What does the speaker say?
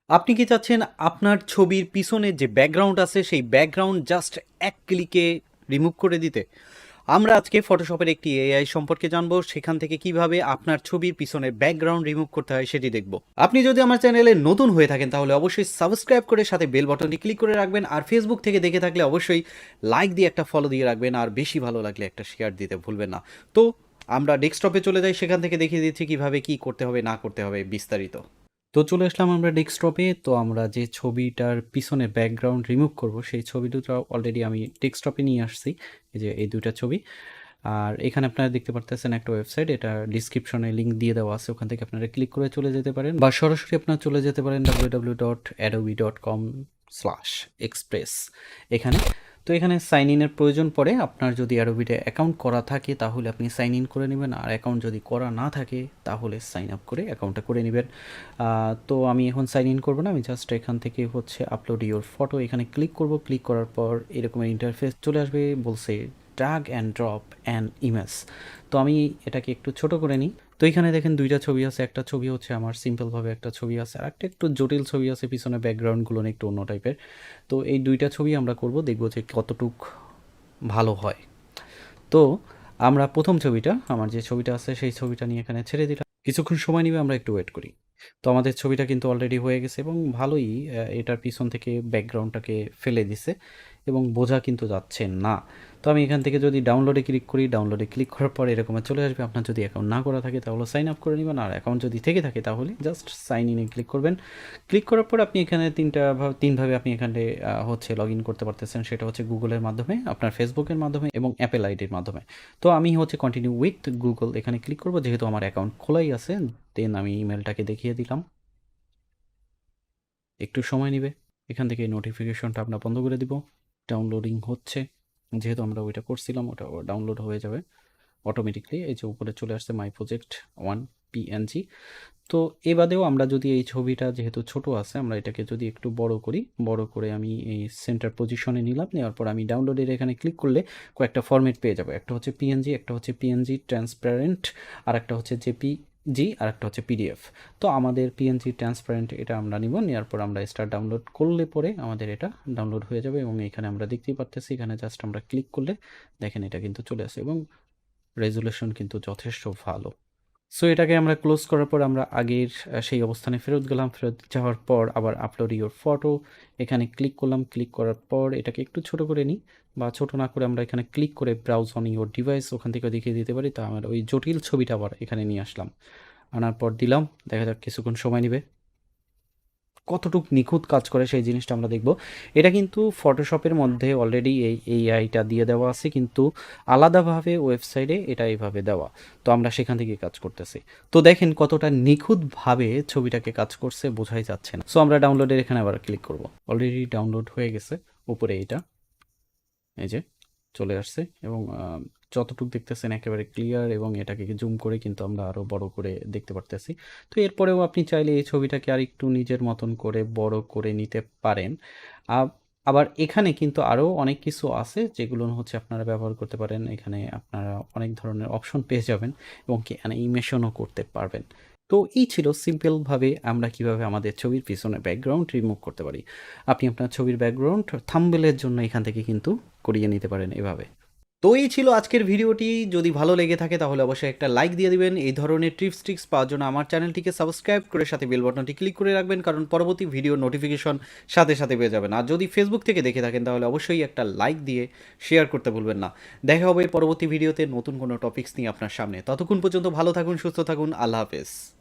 আপনি কি চাচ্ছেন আপনার ছবির পিছনে যে ব্যাকগ্রাউন্ড আছে সেই ব্যাকগ্রাউন্ড জাস্ট এক ক্লিকে রিমুভ করে দিতে? আমরা আজকে ফটোশপের একটি এআই সম্পর্কে জানবো, সেখান থেকে কিভাবে আপনার ছবির পিছনে ব্যাকগ্রাউন্ড রিমুভ করতে হয় সেটি দেখব। আপনি যদি আমার চ্যানেলে নতুন হয়ে থাকেন তাহলে অবশ্যই সাবস্ক্রাইব করে সাথে বেল বাটনটি ক্লিক করে রাখবেন, আর ফেসবুক থেকে দেখে থাকলে অবশ্যই লাইক দিয়ে একটা ফলো দিয়ে রাখবেন, আর বেশি ভালো লাগলে একটা শেয়ার দিতে ভুলবেন না। তো আমরা ডেস্কটপে চলে যাই, সেখান থেকে দেখিয়ে দিচ্ছি কিভাবে কি করতে হবে না করতে হবে বিস্তারিত। তো চলে আসলাম আমরা ডেস্কটপে। তো আমরা যে ছবিটার পিছনে ব্যাকগ্রাউন্ড রিমুভ করব সেই ছবি দুটো অলরেডি আমি ডেস্কটপে নিয়ে আসছি। এই যে এই দুইটা ছবি। আর এখানে আপনারা দেখতে পারতেছেন একটা ওয়েবসাইট, এটা ডিসক্রিপশনে লিঙ্ক দিয়ে দেওয়া আছে, ওখান থেকে আপনারা ক্লিক করে চলে যেতে পারেন বা সরাসরি আপনারা চলে যেতে পারেন www.adobe.com/express এখানে। তো এখানে সাইন ইনের প্রয়োজন পড়ে, আপনার যদি অ্যাডোবিতে অ্যাকাউন্ট করা থাকে তাহলে আপনি সাইন ইন করে নেবেন, আর অ্যাকাউন্ট যদি করা না থাকে তাহলে সাইন আপ করে অ্যাকাউন্টটা করে নেবেন। তো আমি এখন সাইন ইন করবো না, আমি জাস্ট এখান থেকে হচ্ছে আপলোড ইওর ফটো এখানে ক্লিক করব। ক্লিক করার পর এরকমের ইন্টারফেস চলে আসবে, বলছে drag and drop an image. তো আমি এটাকে একটু ছোট করে নিই। তো এখানে দেখেন দুইটা ছবি আছে, একটা ছবি হচ্ছে আমার সিম্পলভাবে একটা ছবি আছে, আর একটা একটু জটিল ছবি আছে, পিছনে ব্যাকগ্রাউন্ডগুলো একটু অন্য টাইপের। তো এই দুইটা ছবি আমরা করব, দেখব যে কতটুক ভালো হয়। তো আমরা প্রথম ছবিটা, আমার যে ছবিটা আছে সেই ছবিটা নিয়ে এখানে ছেড়ে দিলাম, কিছুক্ষণ সময় নিবে, আমরা একটু ওয়েট করি। তো আমাদের ছবিটা কিন্তু অলরেডি হয়ে গেছে এবং ভালোই এটার পিছন থেকে ব্যাকগ্রাউন্ডটাকে ফেলে দিছে এবং বোঝা কিন্তু যাচ্ছে না। তো আমি এখান থেকে যদি ডাউনলোডে ক্লিক করি, ডাউনলোডে ক্লিক করার পর এরকম চলে আসবে। আপনার যদি অ্যাকাউন্ট না করা থাকে তাহলে সাইন আপ করে নেবেন, আর অ্যাকাউন্ট যদি থেকে থাকে তাহলে জাস্ট সাইন ইনে ক্লিক করবেন। ক্লিক করার পর আপনি এখানে তিনভাবে আপনি এখানে হচ্ছে লগ ইন করতে পারতেছেন, সেটা হচ্ছে গুগলের মাধ্যমে, আপনার ফেসবুকের মাধ্যমে এবং অ্যাপেল আইডির মাধ্যমে। তো আমি হচ্ছে কন্টিনিউ উইথ গুগল এখানে ক্লিক করব, যেহেতু আমার অ্যাকাউন্ট খোলাই আছে। দেন আমি ইমেলটাকে দেখিয়ে দিলাম, একটু সময় নেবে। এখান থেকে নোটিফিকেশনটা আমরা বন্ধ করে দিব। ডাউনলোডিং হচ্ছে, যেহেতু আমরা ওইটা করছিলাম ওটা ডাউনলোড হয়ে যাবে অটোমেটিকলি। এই যে উপরে চলে আসছে মাই প্রজেক্ট 1 PNG। তো এ বাদেও আমরা যদি এই ছবিটা যেহেতু ছোট আছে, আমরা এটাকে যদি একটু বড় করি, বড় করে আমি এই সেন্টার পজিশনে নিলাম। নেওয়ার পর আমি ডাউনলোডের এখানে ক্লিক করলে কয়েকটা ফরম্যাট পেয়ে যাবো, একটা হচ্ছে পিএনজি, একটা হচ্ছে পিএনজি ট্রান্সপারেন্ট, আর একটা হচ্ছে জেপিজি, আর একটা হচ্ছে পিডিএফ। তো আমাদের পিএনজি ট্রান্সপারেন্ট এটা আমরা নিব। নেওয়ার পর আমরা স্টার্ট ডাউনলোড করলে পরে আমাদের এটা ডাউনলোড হয়ে যাবে এবং এখানে আমরা দেখতেই পারতেছি, এখানে জাস্ট আমরা ক্লিক করলে দেখেন এটা কিন্তু চলে আসে এবং রেজুলেশন কিন্তু যথেষ্ট ভালো। সো এটাকে আমরা ক্লোজ করার পর আমরা আগের সেই অবস্থানে ফেরত গেলাম। ফেরত যাওয়ার পর আবার আপলোড ইওর ফটো এখানে ক্লিক করলাম। ক্লিক করার পর এটাকে একটু ছোট করে নিই, বা ছোট না করে আমরা এখানে ক্লিক করে ব্রাউজ অন ইওর ডিভাইস ওখান থেকে দেখিয়ে দিতে পারি। তা আমার ওই জটিল ছবিটা আবার এখানে নিয়ে আসলাম, আনার পর দিলাম। দেখা যাক কিছুক্ষণ সময় নেবে, কতটুক নিখুঁত কাজ করে সেই জিনিসটা আমরা দেখব। এটা কিন্তু ফটোশপের মধ্যে অলরেডি এই এআইটা দিয়ে দেওয়া আছে, কিন্তু আলাদাভাবে ওয়েবসাইটে এটা এইভাবে দেওয়া। তো আমরা সেখান থেকে কাজ করতেছি। তো দেখেন কতটা নিখুঁতভাবে ছবিটাকে কাজ করছে, বোঝাই যাচ্ছে না। সো আমরা ডাউনলোডের এখানে আবার ক্লিক করব। অলরেডি ডাউনলোড হয়ে গেছে উপরে, এটা এই যে চলে আসছে এবং যতটুকু দেখতেছেন একেবারে ক্লিয়ার, এবং এটাকে জুম করে কিন্তু আমরা আরও বড় করে দেখতে পারতেছি। তো এরপরেও আপনি চাইলে এই ছবিটাকে আর একটু নিজের মতন করে বড় করে নিতে পারেন। আবার এখানে কিন্তু আরও অনেক কিছু আছে যেগুলো হচ্ছে আপনারা ব্যবহার করতে পারেন। এখানে আপনারা অনেক ধরনের অপশন পেয়ে যাবেন এবং কি অ্যানিমেশনও করতে পারবেন। তো এই ছিল সিম্পলভাবে আমরা কিভাবে আমাদের ছবির পিছনে ব্যাকগ্রাউন্ড রিমুভ করতে পারি। আপনি আপনার ছবির ব্যাকগ্রাউন্ড থাম্বনেলের জন্য এখান থেকে কিন্তু করিয়ে নিতে পারেন এভাবে। তো এই ছিল আজকের ভিডিওটি। যদি ভালো লেগে থাকে তাহলে অবশ্যই একটা লাইক দিয়ে দিবেন। এই ধরনের ট্রিক্স পাওয়ার জন্য আমার চ্যানেলটিকে সাবস্ক্রাইব করে সাথে বেল বাটনটি ক্লিক করে রাখবেন, কারণ পরবর্তী ভিডিও নোটিফিকেশন সাথে সাথে পেয়ে যাবেন। আর যদি ফেসবুক থেকে দেখে থাকেন তাহলে অবশ্যই একটা লাইক দিয়ে শেয়ার করতে ভুলবেন না। দেখা হবে পরবর্তী ভিডিওতে নতুন কোনো টপিকস নিয়ে আপনার সামনে। ততক্ষণ পর্যন্ত ভালো থাকুন, সুস্থ থাকুন, আল্লাহ হাফেজ।